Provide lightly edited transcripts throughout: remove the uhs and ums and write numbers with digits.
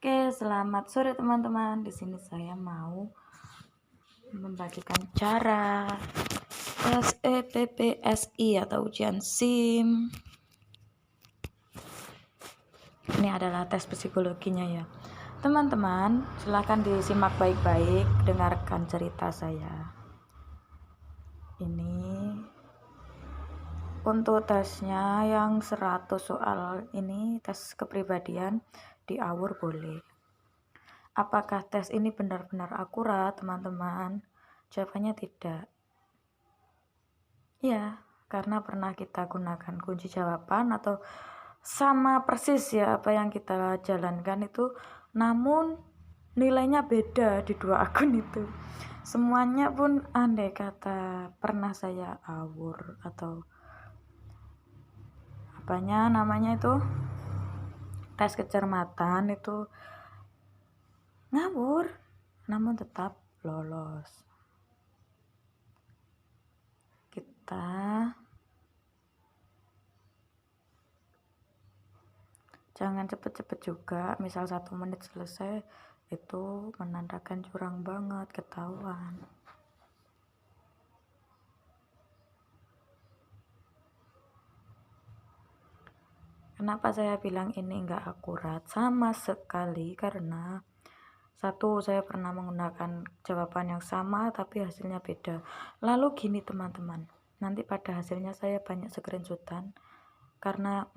Oke, selamat sore teman-teman. Di sini saya mau membagikan cara tes EPPSI atau ujian SIM. Ini adalah tes psikologinya ya. Teman-teman, silahkan disimak baik-baik, dengarkan cerita saya. Ini untuk tesnya yang 100 soal ini tes kepribadian di Awur boleh. Apakah tes ini benar-benar akurat, teman-teman? Jawabannya tidak. Ya, karena pernah kita gunakan kunci jawaban atau sama persis ya apa yang kita jalankan itu, namun nilainya beda di dua akun itu. Semuanya pun andai kata pernah saya awur atau namanya itu tes kecermatan itu ngawur, namun tetap lolos. Kita jangan cepet-cepet juga, misal 1 menit selesai itu menandakan curang banget, ketahuan. Kenapa saya bilang ini enggak akurat? Sama sekali karena satu, saya pernah menggunakan jawaban yang sama tapi hasilnya beda. Lalu gini teman-teman, nanti pada hasilnya saya banyak screenshotan karena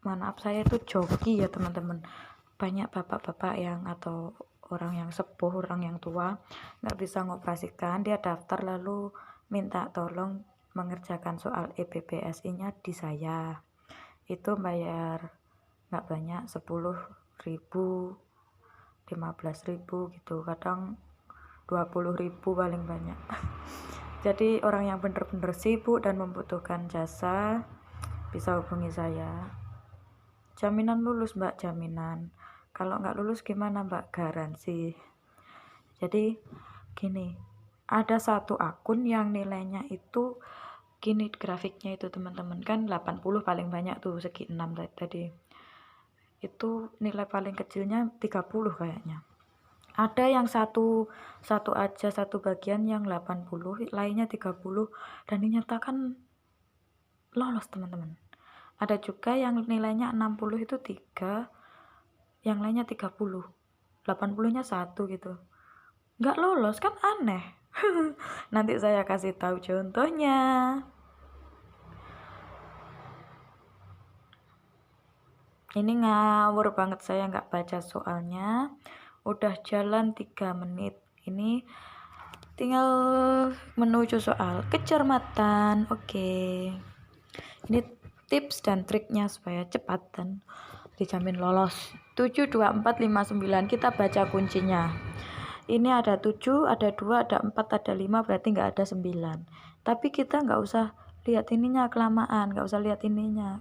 maaf saya itu joki ya teman-teman. Banyak bapak-bapak yang atau orang yang sepuh, orang yang tua nggak bisa ngoperasikan, dia daftar lalu minta tolong mengerjakan soal EPPSI-nya di saya. Itu bayar nggak banyak, 10.000, 15.000 gitu, kadang 20.000 paling banyak. Jadi orang yang bener-bener sibuk dan membutuhkan jasa bisa hubungi saya. Jaminan lulus mbak, jaminan. Kalau nggak lulus gimana mbak? Garansi. Jadi gini, ada satu akun yang nilainya itu gini, grafiknya itu teman-teman, kan 80 paling banyak tuh, segi 6 tadi. Itu nilai paling kecilnya 30 kayaknya. Ada yang satu aja, satu bagian yang 80, lainnya 30 dan dinyatakan lolos teman-teman. Ada juga yang nilainya 60 itu 3, yang lainnya 30, 80-nya 1 gitu. Nggak lolos, kan aneh. Nanti saya kasih tahu contohnya. Ini ngawur banget, saya nggak baca soalnya. Udah jalan 3 menit. Ini tinggal menuju soal kecermatan. Oke. Ini tips dan triknya supaya cepat dan dijamin lolos. 7, 2, 4, 5, 9. Kita baca kuncinya. Ini ada 7, ada 2, ada 4, ada 5, berarti nggak ada 9. Tapi kita nggak usah lihat ininya kelamaan, nggak usah lihat ininya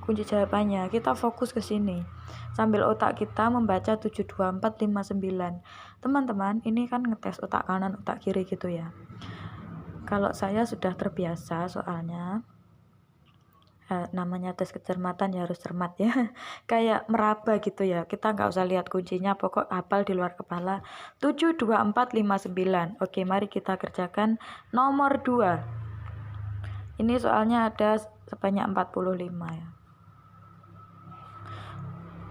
kunci jawabannya, kita fokus ke sini sambil otak kita membaca 7, 2, 4, 5, 9. Teman-teman, ini kan ngetes otak kanan, otak kiri gitu ya. Kalau saya sudah terbiasa soalnya, namanya tes kecermatan ya harus cermat ya. Kayak meraba gitu ya, kita nggak usah lihat kuncinya, pokok hafal di luar kepala. 7, 2, 4, 5, 9. Oke, mari kita kerjakan nomor 2. Ini soalnya ada sebanyak 45 ya.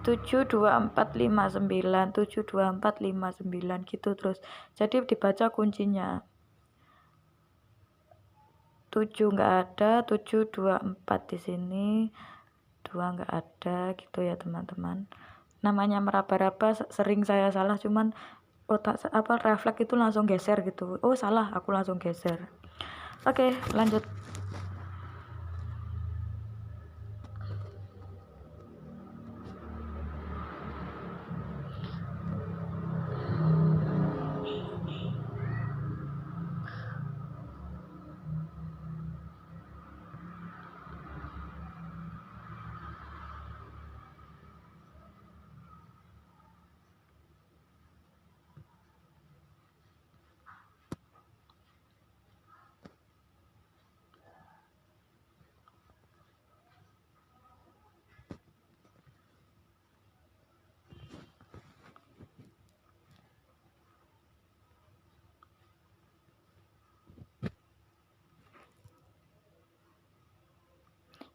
7, 2, 4, 5, 9, 7, 2, 4, 5, 9 gitu terus. Jadi dibaca kuncinya. 7 nggak ada, 7, 2, 4 di sini, 2 nggak ada gitu ya teman-teman. Namanya meraba-raba sering saya salah, cuman otak refleks itu langsung geser gitu. Oh salah, aku langsung geser. Oke, lanjut.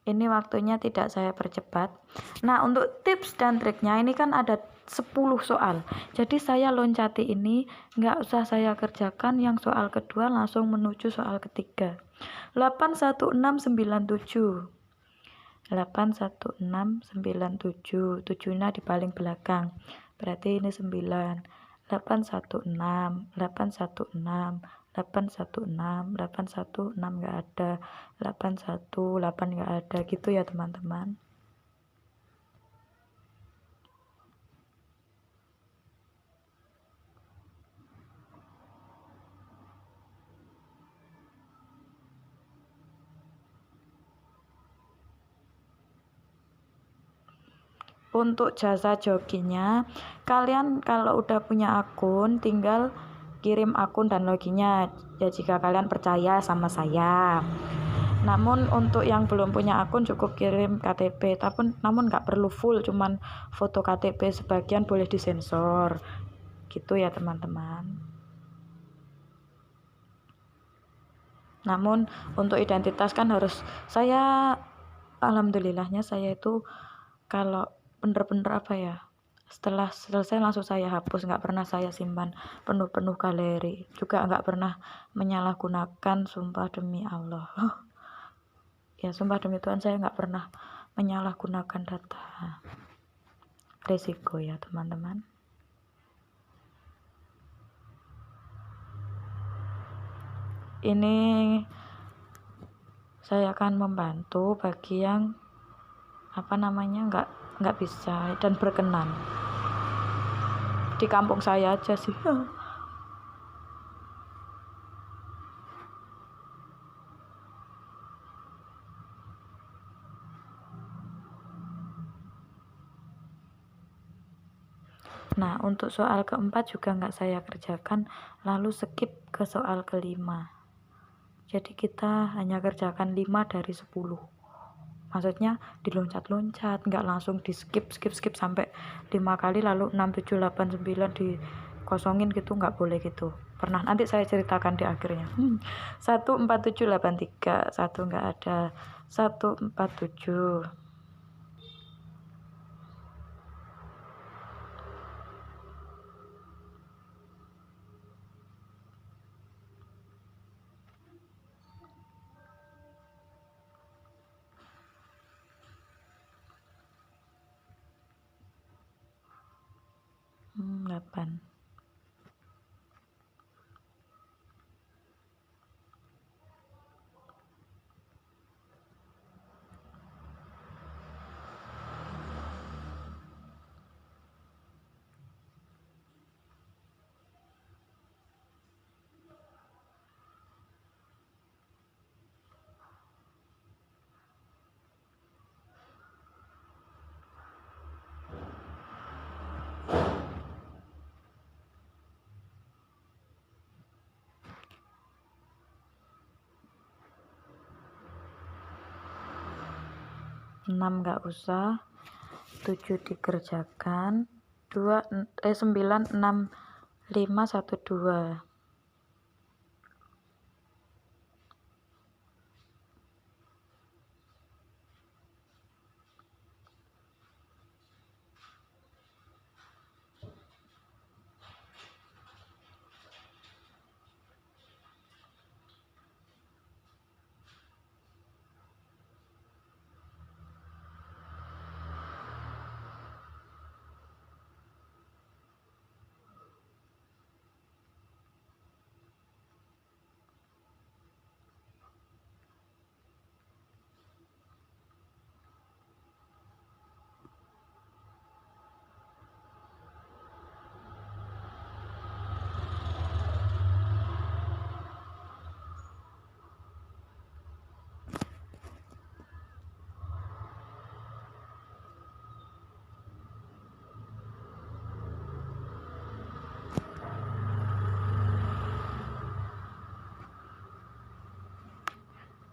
Ini waktunya tidak saya percepat. Nah, untuk tips dan triknya ini kan ada 10 soal. Jadi saya loncati ini nggak usah saya kerjakan yang soal kedua, langsung menuju soal ketiga. 81697. 81697. 7-nya di paling belakang. Berarti ini 9. 816, 816, 816, 816 nggak ada, 818 nggak ada, gitu ya teman-teman. Untuk jasa jokinya, kalian kalau udah punya akun tinggal kirim akun dan loginnya ya jika kalian percaya sama saya. Namun untuk yang belum punya akun cukup kirim KTP, namun nggak perlu full, cuman foto KTP, sebagian boleh disensor gitu ya teman-teman. Namun untuk identitas kan harus, saya alhamdulillahnya saya itu kalau bener-bener apa ya, setelah selesai langsung saya hapus, nggak pernah saya simpan penuh-penuh galeri, juga nggak pernah menyalahgunakan, sumpah demi Allah. Ya sumpah demi Tuhan, saya nggak pernah menyalahgunakan data, resiko ya teman-teman. Ini saya akan membantu bagi yang nggak bisa dan berkenan. Di kampung saya aja sih. Nah, untuk soal keempat juga nggak saya kerjakan, lalu skip ke soal kelima. Jadi kita hanya kerjakan 5 dari 10. Maksudnya diloncat-loncat, nggak langsung di skip sampai 5 kali lalu 6, 7, 8, 9 dikosongin gitu, nggak boleh gitu. Pernah, nanti saya ceritakan di akhirnya. 14783, 1 nggak ada, 147. Hmm, 8. Enam nggak usah, 7 dikerjakan, 9, 6, 5, 1, 2.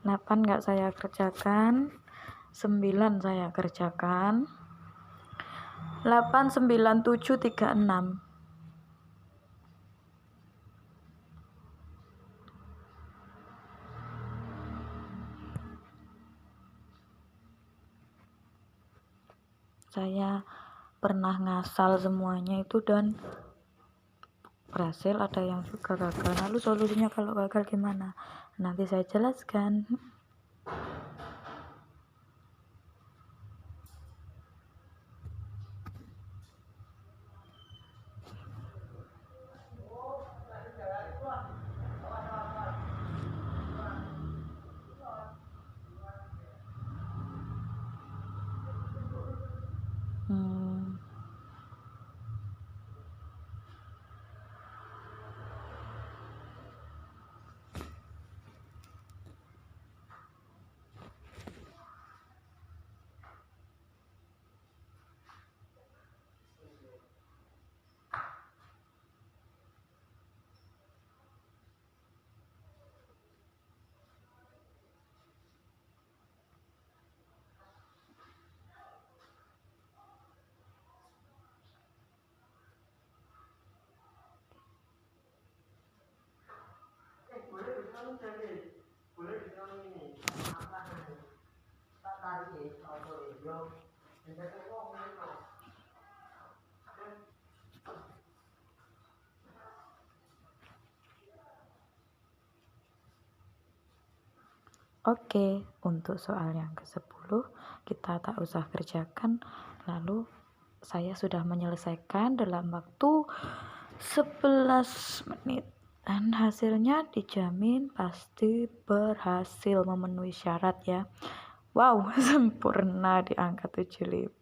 Delapan nggak saya kerjakan, 9 saya kerjakan, 8, 9, 7, 3, 6. saya pernah ngasal semuanya itu dan berhasil, ada yang juga gagal. Lalu solusinya kalau gagal gimana? Nanti saya jelaskan. Hmm, Oke, untuk soal yang ke-10 kita tak usah kerjakan. Lalu saya sudah menyelesaikan dalam waktu 11 menit dan hasilnya dijamin pasti berhasil memenuhi syarat ya. Wow, sempurna di angka 75.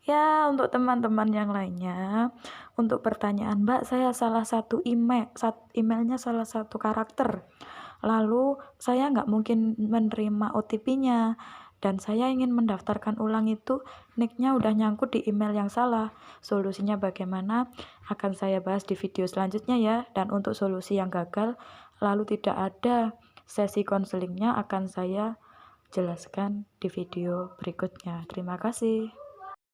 Ya, untuk teman-teman yang lainnya, untuk pertanyaan, Mbak, saya salah satu emailnya salah satu karakter. Lalu saya nggak mungkin menerima OTP-nya dan saya ingin mendaftarkan ulang itu, nick-nya udah nyangkut di email yang salah. Solusinya bagaimana? Akan saya bahas di video selanjutnya ya. Dan untuk solusi yang gagal, lalu tidak ada sesi konselingnya, akan saya jelaskan di video berikutnya. Terima kasih.